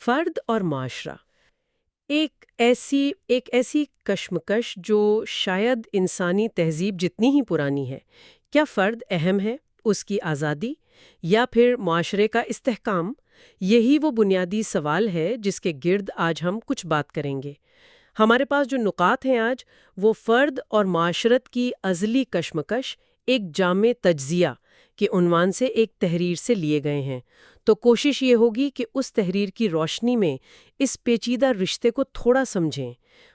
فرد اور معاشرہ ایک ایسی کشمکش جو شاید انسانی تہذیب جتنی ہی پرانی ہے۔ کیا فرد اہم ہے، اس کی آزادی، یا پھر معاشرے کا استحکام؟ یہی وہ بنیادی سوال ہے جس کے گرد آج ہم کچھ بات کریں گے۔ ہمارے پاس جو نکات ہیں آج، وہ فرد اور معاشرت کی ازلی کشمکش ایک جامع تجزیہ کے عنوان سے ایک تحریر سے لیے گئے ہیں۔ تو کوشش یہ ہوگی کہ اس تحریر کی روشنی میں اس پیچیدہ رشتے کو تھوڑا سمجھیں۔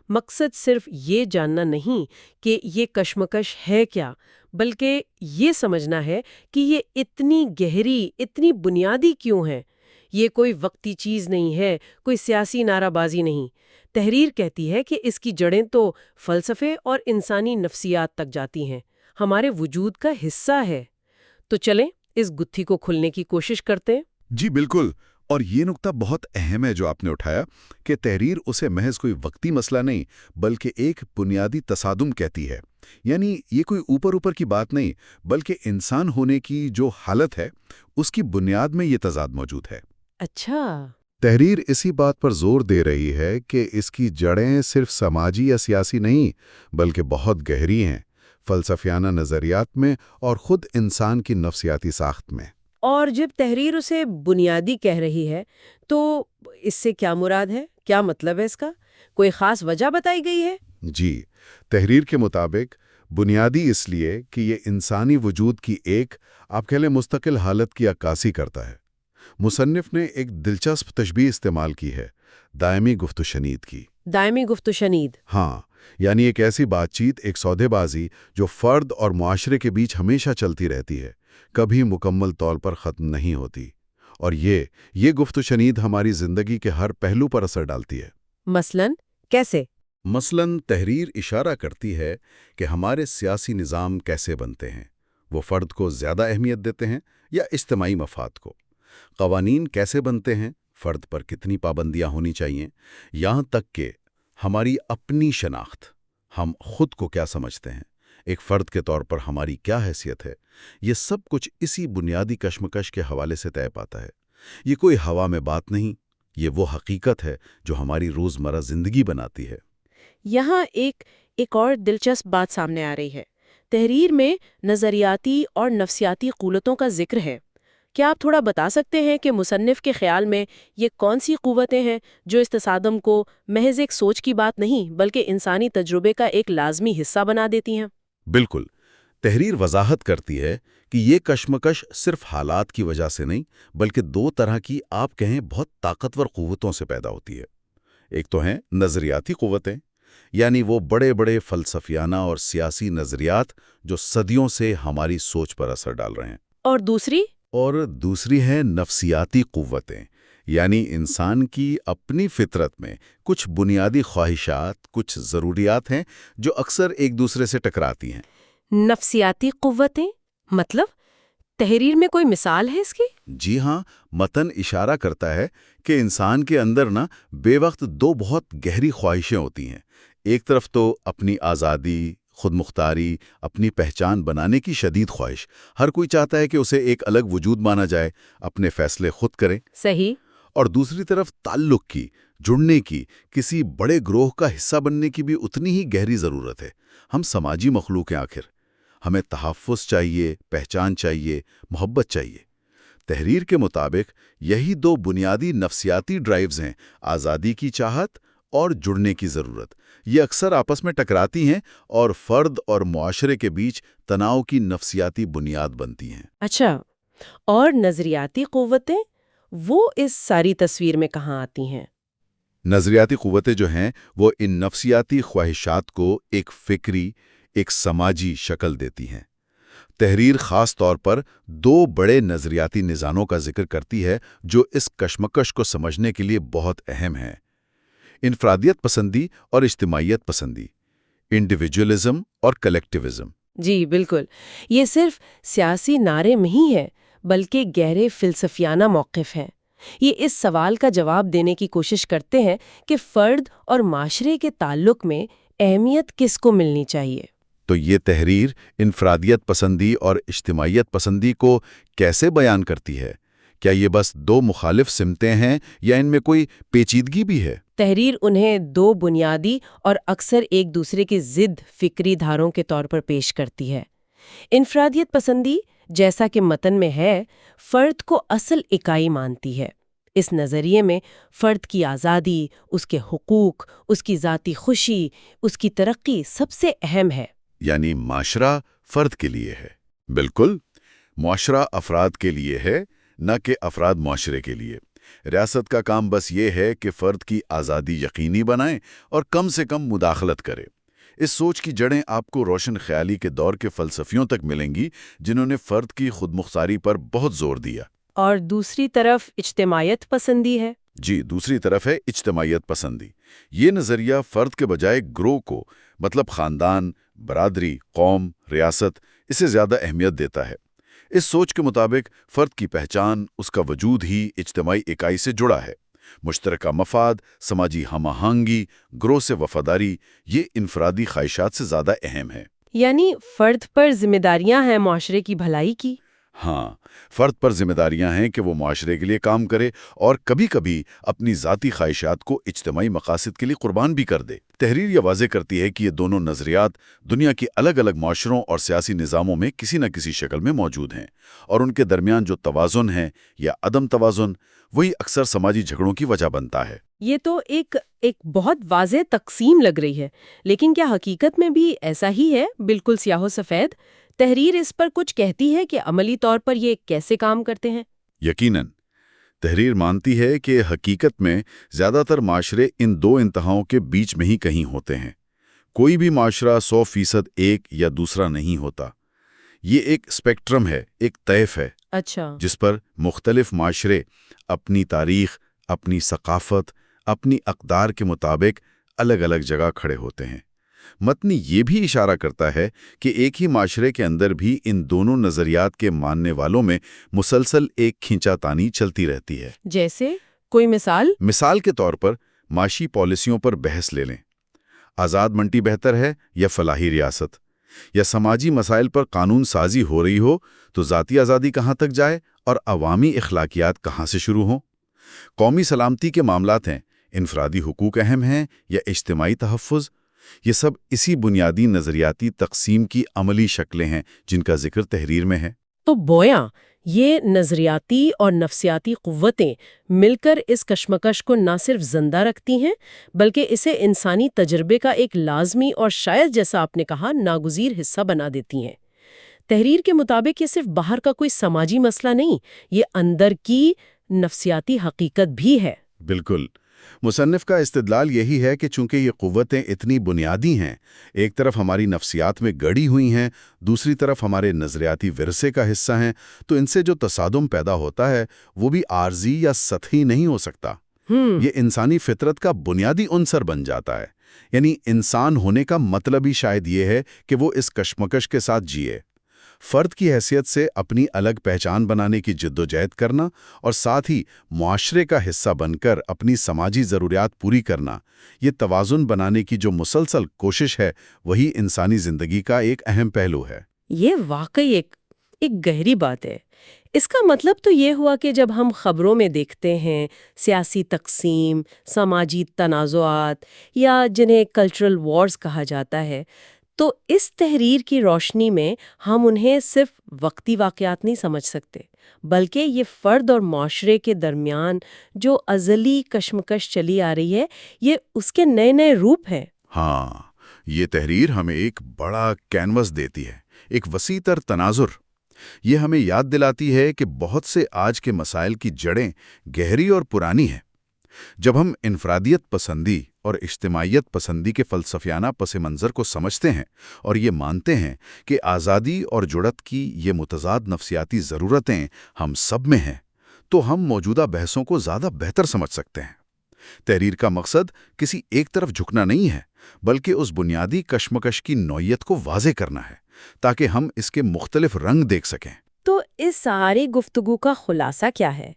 مقصد صرف یہ جاننا نہیں کہ یہ کشمکش ہے کیا، بلکہ یہ سمجھنا ہے کہ یہ اتنی گہری، اتنی بنیادی کیوں ہے۔ یہ کوئی وقتی چیز نہیں ہے، کوئی سیاسی نعرہ بازی نہیں۔ تحریر کہتی ہے کہ اس کی جڑیں تو فلسفے اور انسانی نفسیات تک جاتی ہیں، ہمارے وجود کا حصہ ہے۔ تو چلیں اس گتھی کو کھلنے کی کوشش کرتے ہیں۔ جی بالکل، اور یہ نکتہ بہت اہم ہے جو آپ نے اٹھایا کہ تحریر اسے محض کوئی وقتی مسئلہ نہیں بلکہ ایک بنیادی تصادم کہتی ہے۔ یعنی یہ کوئی اوپر کی بات نہیں، بلکہ انسان ہونے کی جو حالت ہے اس کی بنیاد میں یہ تضاد موجود ہے۔ اچھا۔ تحریر اسی بات پر زور دے رہی ہے کہ اس کی جڑیں صرف سماجی یا سیاسی نہیں بلکہ بہت گہری ہیں، فلسفیانہ نظریات میں اور خود انسان کی نفسیاتی ساخت میں۔ اور جب تحریر اسے بنیادی کہہ رہی ہے تو اس سے کیا مراد ہے؟ کیا مطلب ہے اس کا؟ کوئی خاص وجہ بتائی گئی ہے؟ جی، تحریر کے مطابق بنیادی اس لیے کہ یہ انسانی وجود کی ایک آپ کہہ لیں مستقل حالت کی عکاسی کرتا ہے۔ مصنف نے ایک دلچسپ تشبیہ استعمال کی ہے، دائمی گفت و شنید کی۔ دائمی گفت و شنید؟ ہاں، یعنی ایک ایسی بات چیت، ایک سودے بازی جو فرد اور معاشرے کے بیچ ہمیشہ چلتی رہتی ہے، کبھی مکمل طور پر ختم نہیں ہوتی۔ اور یہ گفت و شنید ہماری زندگی کے ہر پہلو پر اثر ڈالتی ہے۔ مثلاً کیسے؟ مثلاً تحریر اشارہ کرتی ہے کہ ہمارے سیاسی نظام کیسے بنتے ہیں، وہ فرد کو زیادہ اہمیت دیتے ہیں یا اجتماعی مفاد کو؟ قوانین کیسے بنتے ہیں، فرد پر کتنی پابندیاں ہونی چاہیے؟ یہاں تک کہ ہماری اپنی شناخت، ہم خود کو کیا سمجھتے ہیں، ایک فرد کے طور پر ہماری کیا حیثیت ہے، یہ سب کچھ اسی بنیادی کشمکش کے حوالے سے طے پاتا ہے۔ یہ کوئی ہوا میں بات نہیں، یہ وہ حقیقت ہے جو ہماری روزمرہ زندگی بناتی ہے۔ یہاں ایک اور دلچسپ بات سامنے آ رہی ہے۔ تحریر میں نظریاتی اور نفسیاتی قوتوں کا ذکر ہے۔ کیا آپ تھوڑا بتا سکتے ہیں کہ مصنف کے خیال میں یہ کون سی قوتیں ہیں جو اس تصادم کو محض ایک سوچ کی بات نہیں بلکہ انسانی تجربے کا ایک لازمی حصہ بنا دیتی ہیں؟ بالکل، تحریر وضاحت کرتی ہے کہ یہ کشمکش صرف حالات کی وجہ سے نہیں بلکہ دو طرح کی آپ کہیں بہت طاقتور قوتوں سے پیدا ہوتی ہے۔ ایک تو ہیں نظریاتی قوتیں، یعنی وہ بڑے بڑے فلسفیانہ اور سیاسی نظریات جو صدیوں سے ہماری سوچ پر اثر ڈال رہے ہیں۔ اور دوسری ہیں نفسیاتی قوتیں، یعنی انسان کی اپنی فطرت میں کچھ بنیادی خواہشات، کچھ ضروریات ہیں جو اکثر ایک دوسرے سے ٹکراتی ہیں۔ نفسیاتی قوتیں مطلب؟ تحریر میں کوئی مثال ہے اس کی؟ جی ہاں، متن اشارہ کرتا ہے کہ انسان کے اندر بے وقت دو بہت گہری خواہشیں ہوتی ہیں۔ ایک طرف تو اپنی آزادی، خود مختاری، اپنی پہچان بنانے کی شدید خواہش، ہر کوئی چاہتا ہے کہ اسے ایک الگ وجود مانا جائے، اپنے فیصلے خود کرے۔ صحیح۔ اور دوسری طرف تعلق کی، جڑنے کی، کسی بڑے گروہ کا حصہ بننے کی بھی اتنی ہی گہری ضرورت ہے۔ ہم سماجی مخلوق ہیں آخر، ہمیں تحفظ چاہیے، پہچان چاہیے، محبت چاہیے۔ تحریر کے مطابق یہی دو بنیادی نفسیاتی ڈرائیوز ہیں، آزادی کی چاہت اور جڑنے کی ضرورت۔ یہ اکثر آپس میں ٹکراتی ہیں اور فرد اور معاشرے کے بیچ تناؤ کی نفسیاتی بنیاد بنتی ہیں۔ اچھا، اور نظریاتی قوتیں وہ اس ساری تصویر میں کہاں آتی ہیں؟ نظریاتی قوتیں جو ہیں وہ ان نفسیاتی خواہشات کو ایک فکری، ایک سماجی شکل دیتی ہیں۔ تحریر خاص طور پر دو بڑے نظریاتی نظاموں کا ذکر کرتی ہے جو اس کشمکش کو سمجھنے کے لیے بہت اہم ہیں: انفرادیت پسندی اور اجتماعیت پسندی، انڈیویجولزم اور کلیکٹیوزم۔ جی بالکل، یہ صرف سیاسی نعرے نہیں ہے بلکہ گہرے فلسفیانہ موقف ہیں۔ یہ اس سوال کا جواب دینے کی کوشش کرتے ہیں کہ فرد اور معاشرے کے تعلق میں اہمیت کس کو ملنی چاہیے۔ تو یہ تحریر انفرادیت پسندی اور اجتماعیت پسندی کو کیسے بیان کرتی ہے؟ کیا یہ بس دو مخالف سمتیں ہیں یا ان میں کوئی پیچیدگی بھی ہے؟ تحریر انہیں دو بنیادی اور اکثر ایک دوسرے کی ضد فکری دھاروں کے طور پر پیش کرتی ہے۔ انفرادیت پسندی، جیسا کہ متن میں ہے، فرد کو اصل اکائی مانتی ہے۔ اس نظریے میں فرد کی آزادی، اس کے حقوق، اس کی ذاتی خوشی، اس کی ترقی سب سے اہم ہے۔ یعنی معاشرہ فرد کے لیے ہے۔ بالکل، معاشرہ افراد کے لیے ہے، نہ کہ افراد معاشرے کے لیے۔ ریاست کا کام بس یہ ہے کہ فرد کی آزادی یقینی بنائیں اور کم سے کم مداخلت کرے۔ اس سوچ کی جڑیں آپ کو روشن خیالی کے دور کے فلسفیوں تک ملیں گی، جنہوں نے فرد کی خود مختاری پر بہت زور دیا۔ اور دوسری طرف اجتماعیت پسندی ہے۔ جی، دوسری طرف ہے اجتماعیت پسندی۔ یہ نظریہ فرد کے بجائے گروہ کو، مطلب خاندان، برادری، قوم، ریاست، اسے زیادہ اہمیت دیتا ہے۔ اس سوچ کے مطابق فرد کی پہچان، اس کا وجود ہی اجتماعی اکائی سے جڑا ہے۔ مشترکہ مفاد، سماجی ہم آہنگی، گروہ سے وفاداری، یہ انفرادی خواہشات سے زیادہ اہم ہے۔ یعنی فرد پر ذمہ داریاں ہیں معاشرے کی بھلائی کی۔ ہاں، فرد پر ذمہ داریاں ہیں کہ وہ معاشرے کے لیے کام کرے اور کبھی کبھی اپنی ذاتی خواہشات کو اجتماعی مقاصد کے لیے قربان بھی کر دے۔ تحریر یہ واضح کرتی ہے کہ یہ دونوں نظریات دنیا کی الگ الگ معاشروں اور سیاسی نظاموں میں کسی نہ کسی شکل میں موجود ہیں، اور ان کے درمیان جو توازن ہے یا عدم توازن، وہی اکثر سماجی جھگڑوں کی وجہ بنتا ہے۔ یہ تو ایک بہت واضح تقسیم لگ رہی ہے، لیکن کیا حقیقت میں بھی ایسا ہی ہے، بالکل سیاہ و سفید؟ تحریر اس پر کچھ کہتی ہے کہ عملی طور پر یہ کیسے کام کرتے ہیں؟ یقیناً، تحریر مانتی ہے کہ حقیقت میں زیادہ تر معاشرے ان دو انتہاؤں کے بیچ میں ہی کہیں ہوتے ہیں۔ کوئی بھی معاشرہ 100% ایک یا دوسرا نہیں ہوتا۔ یہ ایک اسپیکٹرم ہے، ایک طیف ہے، اچھا، جس پر مختلف معاشرے اپنی تاریخ، اپنی ثقافت، اپنی اقدار کے مطابق الگ الگ جگہ کھڑے ہوتے ہیں۔ متن یہ بھی اشارہ کرتا ہے کہ ایک ہی معاشرے کے اندر بھی ان دونوں نظریات کے ماننے والوں میں مسلسل ایک کھینچا تانی چلتی رہتی ہے۔ جیسے کوئی مثال؟ مثال کے طور پر معاشی پالیسیوں پر بحث لے لیں۔ آزاد منڈی بہتر ہے یا فلاحی ریاست؟ یا سماجی مسائل پر قانون سازی ہو رہی ہو تو ذاتی آزادی کہاں تک جائے اور عوامی اخلاقیات کہاں سے شروع ہوں؟ قومی سلامتی کے معاملات ہیں، انفرادی حقوق اہم ہیں یا اجتماعی تحفظ؟ یہ سب اسی بنیادی نظریاتی تقسیم کی عملی شکلیں ہیں جن کا ذکر تحریر میں ہے۔ تو بویاں یہ نظریاتی اور نفسیاتی قوتیں مل کر اس کشمکش کو نہ صرف زندہ رکھتی ہیں بلکہ اسے انسانی تجربے کا ایک لازمی اور شاید، جیسا آپ نے کہا، ناگزیر حصہ بنا دیتی ہیں۔ تحریر کے مطابق یہ صرف باہر کا کوئی سماجی مسئلہ نہیں، یہ اندر کی نفسیاتی حقیقت بھی ہے۔ بالکل، مصنف کا استدلال یہی ہے کہ چونکہ یہ قوتیں اتنی بنیادی ہیں، ایک طرف ہماری نفسیات میں گڑی ہوئی ہیں، دوسری طرف ہمارے نظریاتی ورثے کا حصہ ہیں، تو ان سے جو تصادم پیدا ہوتا ہے وہ بھی عارضی یا سطحی نہیں ہو سکتا۔ یہ انسانی فطرت کا بنیادی عنصر بن جاتا ہے۔ یعنی انسان ہونے کا مطلب ہی شاید یہ ہے کہ وہ اس کشمکش کے ساتھ جیے، فرد کی حیثیت سے اپنی الگ پہچان بنانے کی جدوجہد کرنا اور ساتھ ہی معاشرے کا حصہ بن کر اپنی سماجی ضروریات پوری کرنا۔ یہ توازن بنانے کی جو مسلسل کوشش ہے، وہی انسانی زندگی کا ایک اہم پہلو ہے۔ یہ واقعی ایک گہری بات ہے۔ اس کا مطلب تو یہ ہوا کہ جب ہم خبروں میں دیکھتے ہیں سیاسی تقسیم، سماجی تنازعات یا جنہیں کلچرل وارز کہا جاتا ہے، تو اس تحریر کی روشنی میں ہم انہیں صرف وقتی واقعات نہیں سمجھ سکتے، بلکہ یہ فرد اور معاشرے کے درمیان جو ازلی کشمکش چلی آ رہی ہے، یہ اس کے نئے نئے روپ ہیں۔ ہاں، یہ تحریر ہمیں ایک بڑا کینوس دیتی ہے، ایک وسیع تر تناظر۔ یہ ہمیں یاد دلاتی ہے کہ بہت سے آج کے مسائل کی جڑیں گہری اور پرانی ہیں۔ جب ہم انفرادیت پسندی اور اجتماعیت پسندی کے فلسفیانہ پس منظر کو سمجھتے ہیں اور یہ مانتے ہیں کہ آزادی اور جڑت کی یہ متضاد نفسیاتی ضرورتیں ہم سب میں ہیں، تو ہم موجودہ بحثوں کو زیادہ بہتر سمجھ سکتے ہیں۔ تحریر کا مقصد کسی ایک طرف جھکنا نہیں ہے، بلکہ اس بنیادی کشمکش کی نوعیت کو واضح کرنا ہے تاکہ ہم اس کے مختلف رنگ دیکھ سکیں۔ تو اس ساری گفتگو کا خلاصہ کیا ہے؟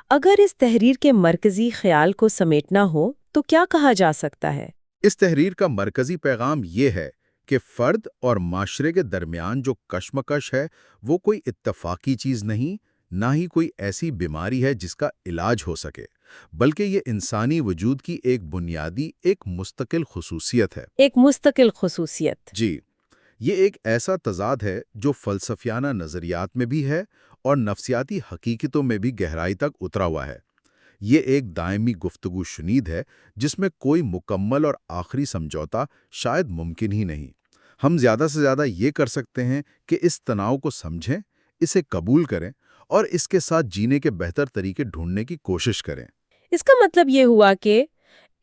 اگر اس تحریر کے مرکزی خیال کو سمیٹنا ہو تو کیا کہا جا سکتا ہے؟ اس تحریر کا مرکزی پیغام یہ ہے کہ فرد اور معاشرے کے درمیان جو کشمکش ہے وہ کوئی اتفاقی چیز نہیں، نہ ہی کوئی ایسی بیماری ہے جس کا علاج ہو سکے، بلکہ یہ انسانی وجود کی ایک بنیادی، ایک مستقل خصوصیت ہے۔ ایک مستقل خصوصیت۔ جی، یہ ایک ایسا تضاد ہے جو فلسفیانہ نظریات میں بھی ہے اور نفسیاتی حقیقتوں میں بھی گہرائی تک اترا ہوا ہے۔ یہ ایک دائمی گفتگو شنید ہے جس میں کوئی مکمل اور آخری سمجھوتا شاید ممکن ہی نہیں۔ ہم زیادہ سے زیادہ یہ کر سکتے ہیں کہ اس تناؤ کو سمجھیں، اسے قبول کریں اور اس کے ساتھ جینے کے بہتر طریقے ڈھونڈنے کی کوشش کریں۔ اس کا مطلب یہ ہوا کہ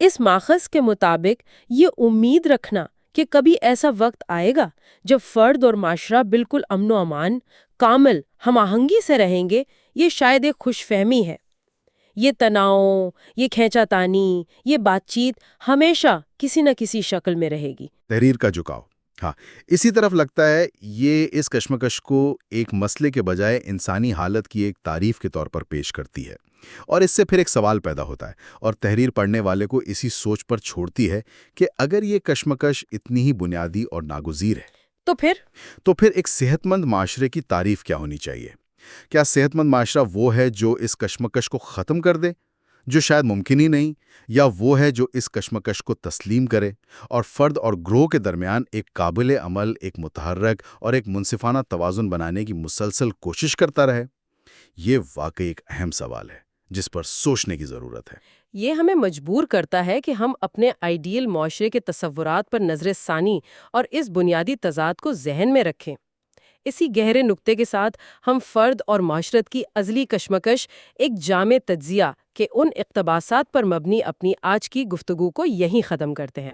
اس ماخذ کے مطابق یہ امید رکھنا کہ کبھی ایسا وقت آئے گا جب فرد اور معاشرہ بالکل امن و امان، کامل ہم آہنگی سے رہیں گے، یہ شاید ایک خوش فہمی ہے۔ یہ تناؤ، یہ کھینچا تانی، یہ بات چیت ہمیشہ کسی نہ کسی شکل میں رہے گی۔ تحریر کا جھکاؤ، ہاں، اسی طرف لگتا ہے یہ اس کشمکش کو ایک مسئلے کے بجائے انسانی حالت کی ایک تعریف کے طور پر پیش کرتی ہے، اور اس سے پھر ایک سوال پیدا ہوتا ہے اور تحریر پڑھنے والے کو اسی سوچ پر چھوڑتی ہے کہ اگر یہ کشمکش اتنی ہی بنیادی اور ناگزیر ہے تو پھر ایک صحت مند معاشرے کی تعریف کیا ہونی چاہیے؟ کیا صحت مند معاشرہ وہ ہے جو اس کشمکش کو ختم کر دے، جو شاید ممکن ہی نہیں، یا وہ ہے جو اس کشمکش کو تسلیم کرے اور فرد اور گروہ کے درمیان ایک قابل عمل، ایک متحرک اور ایک منصفانہ توازن بنانے کی مسلسل کوشش کرتا رہے؟ یہ واقعی ایک اہم سوال ہے جس پر سوچنے کی ضرورت ہے۔ یہ ہمیں مجبور کرتا ہے کہ ہم اپنے آئیڈیل معاشرے کے تصورات پر نظر ثانی اور اس بنیادی تضاد کو ذہن میں رکھیں۔ اسی گہرے نقطے کے ساتھ ہم فرد اور معاشرت کی ازلی کشمکش، ایک جامع تجزیہ کے ان اقتباسات پر مبنی اپنی آج کی گفتگو کو یہیں ختم کرتے ہیں۔